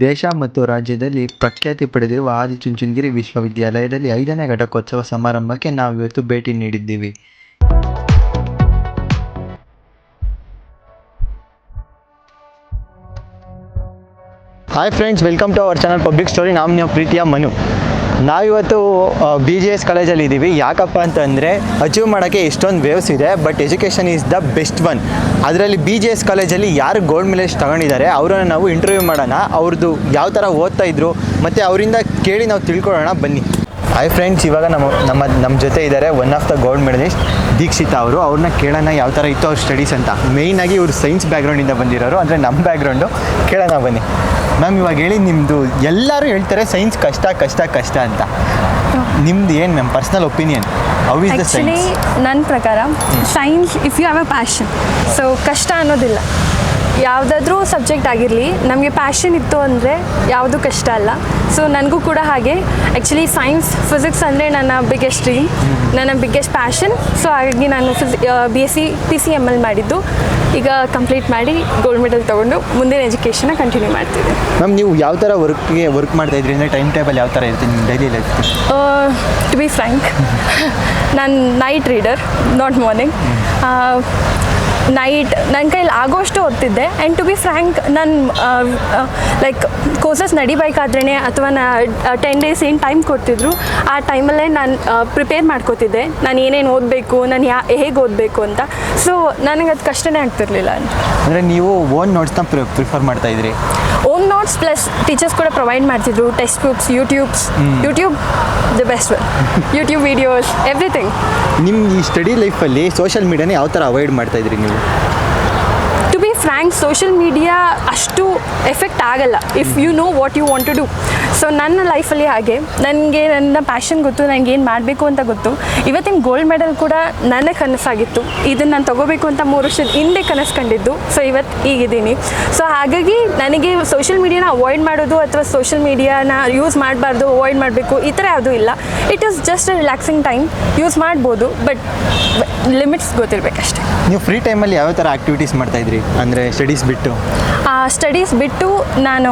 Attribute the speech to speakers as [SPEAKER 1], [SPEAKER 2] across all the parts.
[SPEAKER 1] ದೇಶ ಮತ್ತು ರಾಜ್ಯದಲ್ಲಿ ಪ್ರಖ್ಯಾತಿ ಪಡೆದಿರುವ ಆದಿಚುಂಚನಗಿರಿ ವಿಶ್ವವಿದ್ಯಾಲಯದಲ್ಲಿ 5ನೇ ಘಟಿಕೋತ್ಸವ ಸಮಾರಂಭಕ್ಕೆ ನಾವು ಇವತ್ತು ಭೇಟಿ ನೀಡಿದ್ದೀವಿ.
[SPEAKER 2] Hi friends, welcome to our channel public story. ನಾನು ನಿಮ್ಮ ಪ್ರೀತಿಯ ಮನು. ನಾವಿವತ್ತು BGS ಕಾಲೇಜಲ್ಲಿ ಇದ್ದೀವಿ. ಯಾಕಪ್ಪ ಅಂತಂದರೆ ಅಚೀವ್ ಮಾಡೋಕ್ಕೆ ಎಷ್ಟೊಂದು ವೇವ್ಸ್ ಇದೆ, but education is the best one. ಅದರಲ್ಲಿ BGS ಕಾಲೇಜಲ್ಲಿ ಯಾರು ಗೋಲ್ಡ್ ಮೆಡಲಿಸ್ಟ್ ತಗೊಂಡಿದ್ದಾರೆ ಅವರನ್ನು ನಾವು ಇಂಟರ್ವ್ಯೂ ಮಾಡೋಣ. ಅವ್ರದ್ದು ಯಾವ ಥರ ಓದ್ತಾ ಇದ್ರು ಮತ್ತು ಅವರಿಂದ ಕೇಳಿ ನಾವು ತಿಳ್ಕೊಳ್ಳೋಣ, ಬನ್ನಿ. ಹಾಯ್ ಫ್ರೆಂಡ್ಸ್, ಇವಾಗ ನಮ್ಮ ಜೊತೆ ಇದ್ದಾರೆ one of the gold medalist Dikshita ಅವರು. ಅವ್ರನ್ನ ಕೇಳೋಣ ಯಾವ ಥರ ಇತ್ತು ಅವ್ರ ಸ್ಟಡೀಸ್ ಅಂತ. ಮೇಯ್ನಾಗಿ ಇವರು ಸೈನ್ಸ್ ಬ್ಯಾಕ್ಗ್ರೌಂಡಿಂದ ಬಂದಿರೋರು, ಅಂದರೆ ನಮ್ಮ ಬ್ಯಾಕ್ಗ್ರೌಂಡು. ಕೇಳೋಣ ಬನ್ನಿ. ಮ್ಯಾಮ್, ಇವಾಗ ಹೇಳಿ, ನಿಮ್ಮದು ಎಲ್ಲರೂ ಹೇಳ್ತಾರೆ ಸೈನ್ಸ್ ಕಷ್ಟ ಅಂತ. ನಿಮ್ದು ಏನು ma'am personal opinion? How is the science?
[SPEAKER 3] ನನ್ನ ಪ್ರಕಾರ science, if you have a passion, so ಕಷ್ಟ ಅನ್ನೋದಿಲ್ಲ. ಯಾವುದಾದ್ರೂ ಸಬ್ಜೆಕ್ಟ್ ಆಗಿರಲಿ, ನಮಗೆ ಪ್ಯಾಷನ್ ಇತ್ತು ಅಂದರೆ ಯಾವುದೂ ಕಷ್ಟ ಅಲ್ಲ. ಸೊ ನನಗೂ ಕೂಡ ಹಾಗೆ. ಆ್ಯಕ್ಚುಲಿ ಸೈನ್ಸ್, ಫಿಸಿಕ್ಸ್ ಅಂದರೆ ನನ್ನ ಬಿಗ್ಗೆಸ್ಟ್ ಡ್ರೀಮ್, ನನ್ನ ಬಿಗ್ಗೆಸ್ಟ್ ಪ್ಯಾಷನ್. ಸೊ ಹಾಗಾಗಿ ನಾನು BSc PCML ಮಾಡಿದ್ದು. ಈಗ ಕಂಪ್ಲೀಟ್ ಮಾಡಿ ಗೋಲ್ಡ್ ಮೆಡಲ್ ತೊಗೊಂಡು ಮುಂದಿನ ಎಜುಕೇಷನ್ನ ಕಂಟಿನ್ಯೂ ಮಾಡ್ತಿದ್ದೆ.
[SPEAKER 2] ಮ್ಯಾಮ್, ನೀವು ಯಾವ ಥರ ವರ್ಕ್ ಮಾಡ್ತಾ ಇದ್ರಿ? ಅಂದರೆ ಟೈಮ್ ಟೇಬಲ್ ಯಾವ ಥರ ಇರುತ್ತೆ ನಿಮ್ಮ daily life?
[SPEAKER 3] To be frank, ನಾನು night reader, not morning. Night ನನ್ನ ಕೈಲಿ ಆಗೋಷ್ಟು ಓದ್ತಿದ್ದೆ. ಆ್ಯಂಡ್ ಟು ಬಿ ಫ್ರ್ಯಾಂಕ್, ನಾನು ಲೈಕ್ ಕೋರ್ಸಸ್ ನಡಿಬೇಕಾದ್ರೇ ಅಥವಾ 10 days ಏನು ಟೈಮ್ ಕೊಡ್ತಿದ್ರು, ಆ ಟೈಮಲ್ಲೇ ನಾನು ಪ್ರಿಪೇರ್ ಮಾಡ್ಕೋತಿದ್ದೆ. ನಾನು ಏನೇನು ಓದಬೇಕು, ನಾನು ಹೇಗೆ ಓದಬೇಕು ಅಂತ. ಸೊ ನನಗೆ ಅದು ಕಷ್ಟನೇ ಆಗ್ತಿರ್ಲಿಲ್ಲ ಅಂತ.
[SPEAKER 2] ಅಂದರೆ ನೀವು ಓನ್ ನೋಟ್ಸ್ನ ಪ್ರಿಫರ್ ಮಾಡ್ತಾ ಇದ್ರಿ?
[SPEAKER 3] ಓನ್ ನೋಟ್ಸ್ ಪ್ಲಸ್ ಟೀಚರ್ಸ್ ಕೂಡ ಪ್ರೊವೈಡ್ ಮಾಡ್ತಿದ್ರು. Text books, YouTube the best one. YouTube videos, everything.
[SPEAKER 2] ನಿಮ್ಮ ಈ ಸ್ಟಡಿ ಲೈಫಲ್ಲಿ ಸೋಷಿಯಲ್ ಮೀಡಿಯಾನ ಯಾವ ಥರ ಅವಾಯ್ಡ್ ಮಾಡ್ತಾ ಇದ್ರಿ ನೀವು?
[SPEAKER 3] To be frank, social media ಅಷ್ಟು ಎಫೆಕ್ಟ್ ಆಗಲ್ಲ if you know what you want to do. So ನನ್ನ ಲೈಫಲ್ಲಿ ಹಾಗೆ, ನನಗೆ ನನ್ನ ಪ್ಯಾಷನ್ ಗೊತ್ತು, ನನಗೆ ಏನು ಮಾಡಬೇಕು ಅಂತ ಗೊತ್ತು. ಇವತ್ತಿನ ಗೋಲ್ಡ್ ಮೆಡಲ್ ಕೂಡ ನನ್ನ ಕನಸಾಗಿತ್ತು. ಇದನ್ನು ನಾನು ತೊಗೋಬೇಕು ಅಂತ 3 ವರ್ಷದ ಹಿಂದೆ ಕನಸು ಕಂಡಿದ್ದು. ಸೊ ಇವತ್ತು ಈಗಿದ್ದೀನಿ. ಸೊ ಹಾಗಾಗಿ ನನಗೆ ಸೋಷಿಯಲ್ ಮೀಡಿಯಾನ ಅವಾಯ್ಡ್ ಮಾಡೋದು ಅಥವಾ ಸೋಷಿಯಲ್ ಮೀಡಿಯಾನ ಯೂಸ್ ಮಾಡಬಾರ್ದು, ಅವಾಯ್ಡ್ ಮಾಡಬೇಕು, ಈ ಥರ ಯಾವುದೂ ಇಲ್ಲ. It is just a relaxing time. Use ಮಾಡ್ಬೋದು, ಬಟ್ ಲಿಮಿಟ್ಸ್ ಗೊತ್ತಿರಬೇಕಷ್ಟೆ.
[SPEAKER 2] ನೀವು ಫ್ರೀ ಟೈಮಲ್ಲಿ ಯಾವ ಥರ ಆ್ಯಕ್ಟಿವಿಟೀಸ್ ಮಾಡ್ತಾಯಿದ್ರಿ? ಅಂದರೆ
[SPEAKER 3] ಸ್ಟಡೀಸ್ ಬಿಟ್ಟು ನಾನು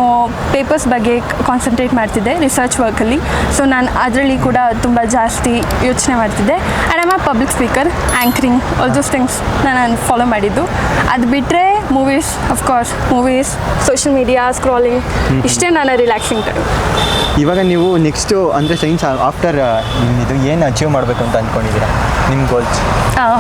[SPEAKER 3] ಪೇಪರ್ಸ್ ಬಗ್ಗೆ ಕಾನ್ಸಂಟ್ರೇಟ್ ಮಾಡ್ತಿದ್ದೆ, ರಿಸರ್ಚ್ ವರ್ಕಲ್ಲಿ. ಸೊ ನಾನು ಅದರಲ್ಲಿ ಕೂಡ ತುಂಬ ಜಾಸ್ತಿ ಯೋಚನೆ ಮಾಡ್ತಿದ್ದೆ. And I am a public speaker, anchoring, all those things ನಾನು ಫಾಲೋ ಮಾಡಿದ್ದು. ಅದು ಬಿಟ್ಟರೆ movies, movies, social media, scrolling, ಇಷ್ಟೇ ನನ್ನ ರಿಲ್ಯಾಕ್ಸಿಂಗ್ ಟೈಮ್.
[SPEAKER 2] ಇವಾಗ ನೀವು ನೆಕ್ಸ್ಟು ಅಂದರೆ ಸೈನ್ಸ್ ಆಫ್ಟರ್ ಇದು ಏನು ಅಚೀವ್ ಮಾಡಬೇಕು ಅಂತ ಅಂದ್ಕೊಂಡಿದ್ದೀರಾ? ನಿಮ್ಮ ಗೋಲ್ಸ್?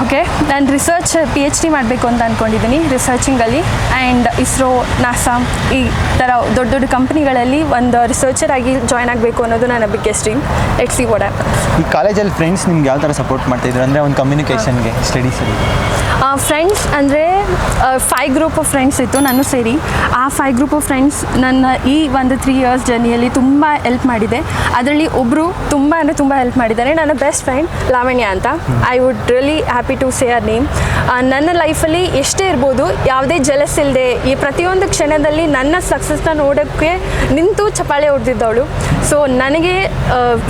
[SPEAKER 3] ಓಕೆ, ನಾನು ರಿಸರ್ಚ್ PhD ಮಾಡಬೇಕು ಅಂತ ಅಂದ್ಕೊಂಡಿದ್ದೀನಿ, ರಿಸರ್ಚಿಂಗಲ್ಲಿ. ಆ್ಯಂಡ್ ಇಸ್ರೋ, ನಾಸಾ, ಈ ಥರ ದೊಡ್ಡ ದೊಡ್ಡ ಕಂಪ್ನಿಗಳಲ್ಲಿ ಒಂದು ರಿಸರ್ಚರ್ ಆಗಿ ಜಾಯ್ನ್ ಆಗಬೇಕು ಅನ್ನೋದು ನನ್ನ biggest dream. Let's see what happens.
[SPEAKER 2] ಈ ಕಾಲೇಜಲ್ಲಿ ಫ್ರೆಂಡ್ಸ್ ನಿಮ್ಗೆ ಯಾವ ಥರ ಸಪೋರ್ಟ್ ಮಾಡ್ತಾಯಿದ್ರು? ಅಂದರೆ ಒಂದು ಕಮ್ಯುನಿಕೇಷನ್ಗೆ, ಸ್ಟಡೀಸಲ್ಲಿ?
[SPEAKER 3] ಫ್ರೆಂಡ್ಸ್ ಅಂದರೆ 5 ಗ್ರೂಪ್ ಆಫ್ ಫ್ರೆಂಡ್ಸ್ ಇತ್ತು, ನಾನು ಸೇರಿ. ಆ 5 ಗ್ರೂಪ್ ಆಫ್ ಫ್ರೆಂಡ್ಸ್ ನನ್ನ ಈ ಒಂದು 3 years ಜರ್ನಿಯಲ್ಲಿ ತುಂಬ ಹೆಲ್ಪ್ ಮಾಡಿದೆ. ಅದರಲ್ಲಿ ಒಬ್ಬರು ತುಂಬ ಹೆಲ್ಪ್ ಮಾಡಿದ್ದಾರೆ, ನನ್ನ ಬೆಸ್ಟ್ ಫ್ರೆಂಡ್ ಲಾವಣ್ಯ ಅಂತ. I would really happy to say our name. ನನ್ನ ಲೈಫಲ್ಲಿ ಎಷ್ಟೇ ಇರ್ಬೋದು, ಯಾವುದೇ ಜಲಸ್ ಇಲ್ಲದೆ ಈ ಪ್ರತಿಯೊಂದು ಕ್ಷಣದಲ್ಲಿ ನನ್ನ ಸಕ್ಸಸ್ನ ನೋಡೋಕ್ಕೆ ನಿಂತು ಚಪ್ಪಾಳೆ ಹೊಡೆದಿದ್ದವಳು. ಸೊ ನನಗೆ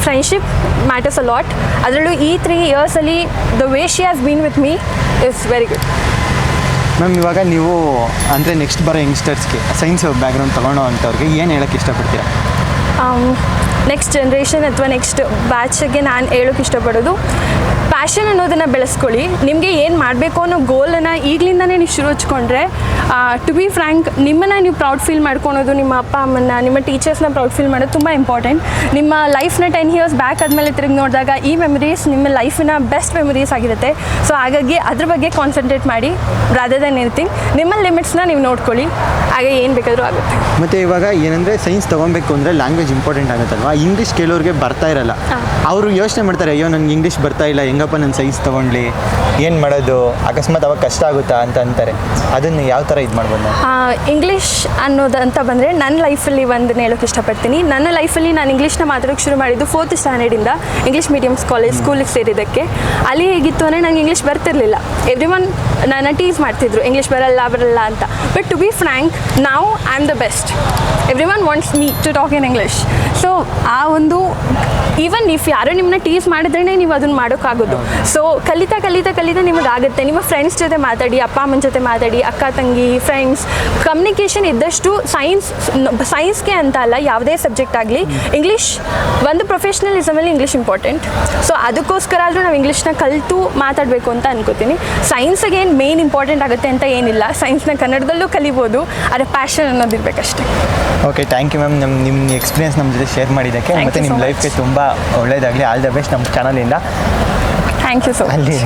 [SPEAKER 3] ಫ್ರೆಂಡ್ಶಿಪ್ ಮ್ಯಾಟರ್ಸ್ ಅ ಲಾಟ್. ಅದರಲ್ಲೂ ಈ 3 yearsಲ್ಲಿ the way she has been with me is very good.
[SPEAKER 2] Ma'am, ಇವಾಗ ನೀವು ಅಂದರೆ ನೆಕ್ಸ್ಟ್ ಬರೋ ಯಂಗ್ಸ್ಟರ್ಸ್ಗೆ ಸೈನ್ಸ್ ಬ್ಯಾಕ್ಗ್ರೌಂಡ್ ತೊಗೊಳೋ ಅಂಥವ್ರಿಗೆ ಏನು ಹೇಳೋಕ್ಕೆ ಇಷ್ಟಪಡ್ತೀರಾ?
[SPEAKER 3] ನೆಕ್ಸ್ಟ್ ಜನ್ರೇಷನ್ ಅಥವಾ ನೆಕ್ಸ್ಟ್ ಬ್ಯಾಚ್ಗೆ ನಾನು ಹೇಳೋಕ್ಕೆ ಇಷ್ಟಪಡೋದು, ಪ್ಯಾಷನ್ ಅನ್ನೋದನ್ನು ಬೆಳೆಸ್ಕೊಳ್ಳಿ. ನಿಮಗೆ ಏನು ಮಾಡಬೇಕು ಅನ್ನೋ ಗೋಲನ್ನು ಈಗಲಿಂದನೇ ನೀವು ಶುರು ಹಚ್ಕೊಂಡ್ರೆ, ಟು ಬಿ ಫ್ರ್ಯಾಂಕ್, ನಿಮ್ಮನ್ನು ನೀವು ಪ್ರೌಡ್ ಫೀಲ್ ಮಾಡ್ಕೊಳೋದು, ನಿಮ್ಮ ಅಪ್ಪ ಅಮ್ಮನ್ನ, ನಿಮ್ಮ ಟೀಚರ್ಸ್ನ ಪ್ರೌಡ್ ಫೀಲ್ ಮಾಡೋದು ತುಂಬ ಇಂಪಾರ್ಟೆಂಟ್. ನಿಮ್ಮ ಲೈಫ್ನ 10 years ಬ್ಯಾಕ್ ಆದಮೇಲೆ ತಿರುಗಿ ನೋಡಿದಾಗ ಈ ಮೆಮರೀಸ್ ನಿಮ್ಮ ಲೈಫಿನ ಬೆಸ್ಟ್ ಮೆಮರೀಸ್ ಆಗಿರುತ್ತೆ. ಸೊ ಹಾಗಾಗಿ ಅದ್ರ ಬಗ್ಗೆ ಕಾನ್ಸಂಟ್ರೇಟ್ ಮಾಡಿ, ರಾದರ್ ದೆನ್ ಎನಿಥಿಂಗ್. ನಿಮ್ಮ ಲಿಮಿಟ್ಸ್ನ ನೀವು ನೋಡ್ಕೊಳ್ಳಿ, ಹಾಗೆ ಏನು ಬೇಕಾದರೂ ಆಗುತ್ತೆ.
[SPEAKER 2] ಮತ್ತು ಇವಾಗ ಏನಂದರೆ ಸೈನ್ಸ್ ತೊಗೊಬೇಕು ಅಂದರೆ ಲ್ಯಾಂಗ್ವೇಜ್ ಇಂಪಾರ್ಟೆಂಟ್ ಆಗುತ್ತಲ್ವ? ಇಂಗ್ಲೀಷ್ ಕೆಲವ್ರಿಗೆ ಬರ್ತಾ ಇರಲ್ಲ, ಅವರು ಯೋಚನೆ ಮಾಡ್ತಾರೆ, ಅಯ್ಯೋ ನನಗೆ ಇಂಗ್ಲೀಷ್ ಬರ್ತಾ ಇಲ್ಲ, ಹೆಂಗಪ್ಪ ನಾನು ಸೈನ್ಸ್ ತೊಗೊಂಡ್ಲಿ, ಏನು ಮಾಡೋದು, ಅಕಸ್ಮಾತ್ ಅವಾಗ ಕಷ್ಟ ಆಗುತ್ತಾ ಅಂತ ಅಂತಾರೆ. ಅದನ್ನು ಯಾವ ಥರ ಇದು ಮಾಡ್ಬೋದು?
[SPEAKER 3] ಇಂಗ್ಲೀಷ್ ಅನ್ನೋದಂತ ಬಂದರೆ ನನ್ನ ಲೈಫಲ್ಲಿ ಒಂದು ಹೇಳೋಕ್ಕೆ ಇಷ್ಟಪಡ್ತೀನಿ. ನನ್ನ ಲೈಫಲ್ಲಿ ನಾನು ಇಂಗ್ಲೀಷ್ನ ಮಾತಾಡೋಕ್ಕೆ ಶುರು ಮಾಡಿದ್ದು 4th standardಯಿಂದ ಇಂಗ್ಲೀಷ್ ಮೀಡಿಯಮ್ಸ್ ಸ್ಕೂಲಿಗೆ ಸೇರಿದ್ದಕ್ಕೆ. ಅಲ್ಲಿ ಹೇಗಿತ್ತು ಅಂದರೆ ನನಗೆ ಇಂಗ್ಲೀಷ್ ಬರ್ತಿರಲಿಲ್ಲ. ಎವ್ರಿವನ್ ನನ್ನ ಟೀಸ್ ಮಾಡ್ತಿದ್ರು, ಇಂಗ್ಲೀಷ್ ಬರಲ್ಲ ಅಂತ. ಬಟ್ ಟು ಬಿ ಫ್ರ್ಯಾಂಕ್, ನಾವು I am the best. Everyone wants me to talk in English. So ಆ ಒಂದು ಈವನ್ ಇಫ್ ಯಾರೋ ನಿಮ್ಮನ್ನ ಟೀಸ್ ಮಾಡಿದ್ರೇ ನೀವು ಅದನ್ನು ಮಾಡೋಕ್ಕಾಗೋದು. ಸೊ ಕಲಿತಾ ಕಲಿತಾ ಕಲಿತಾ ನಿಮಗಾಗುತ್ತೆ. ನಿಮ್ಮ ಫ್ರೆಂಡ್ಸ್ ಜೊತೆ ಮಾತಾಡಿ, ಅಪ್ಪ ಅಮ್ಮನ ಜೊತೆ ಮಾತಾಡಿ, ಅಕ್ಕ ತಂಗಿ ಫ್ರೆಂಡ್ಸ್, ಕಮ್ಯುನಿಕೇಷನ್ ಇದ್ದಷ್ಟು ಸೈನ್ಸ್ಗೆ ಅಂತ ಅಲ್ಲ, ಯಾವುದೇ ಸಬ್ಜೆಕ್ಟ್ ಆಗಲಿ ಇಂಗ್ಲೀಷ್ ಒಂದು ಪ್ರೊಫೆಷ್ನಲಿಸಮಲ್ಲಿ ಇಂಗ್ಲೀಷ್ ಇಂಪಾರ್ಟೆಂಟ್. ಸೊ ಅದಕ್ಕೋಸ್ಕರ ಆದರೂ ನಾವು ಇಂಗ್ಲೀಷ್ನ ಕಲಿತು ಮಾತಾಡಬೇಕು ಅಂತ ಅನ್ಕೋತೀನಿ. ಸೈನ್ಸಿಗೆ ಏನು ಮೇನ್ ಇಂಪಾರ್ಟೆಂಟ್ ಆಗುತ್ತೆ ಅಂತ ಏನಿಲ್ಲ, ಸೈನ್ಸ್ನ ಕನ್ನಡದಲ್ಲೂ ಕಲಿಬೋದು, ಆದರೆ ಪ್ಯಾಷನ್ ಅನ್ನೋದಿರಬೇಕಷ್ಟೇ.
[SPEAKER 2] Okay, thank you ma'am. ನಿಮ್ಮ ಎಕ್ಸ್ಪೀರಿಯನ್ಸ್ ನಮ್ಮ ಜೊತೆ ಶೇರ್ ಮಾಡಿದ್ದಕ್ಕೆ.
[SPEAKER 3] Thank
[SPEAKER 2] ಮತ್ತು
[SPEAKER 3] you
[SPEAKER 2] ನಿಮ್ಮ
[SPEAKER 3] so
[SPEAKER 2] ಲೈಫ್ಗೆ
[SPEAKER 3] much.
[SPEAKER 2] ತುಂಬ ಒಳ್ಳೆಯದಾಗಲಿ. ಆಲ್ ದ ಬೆಸ್ಟ್ ನಮ್ಮ ಚಾನಲಿಂದ.
[SPEAKER 3] Thank you so much.
[SPEAKER 2] ಅಲ್ಲಿ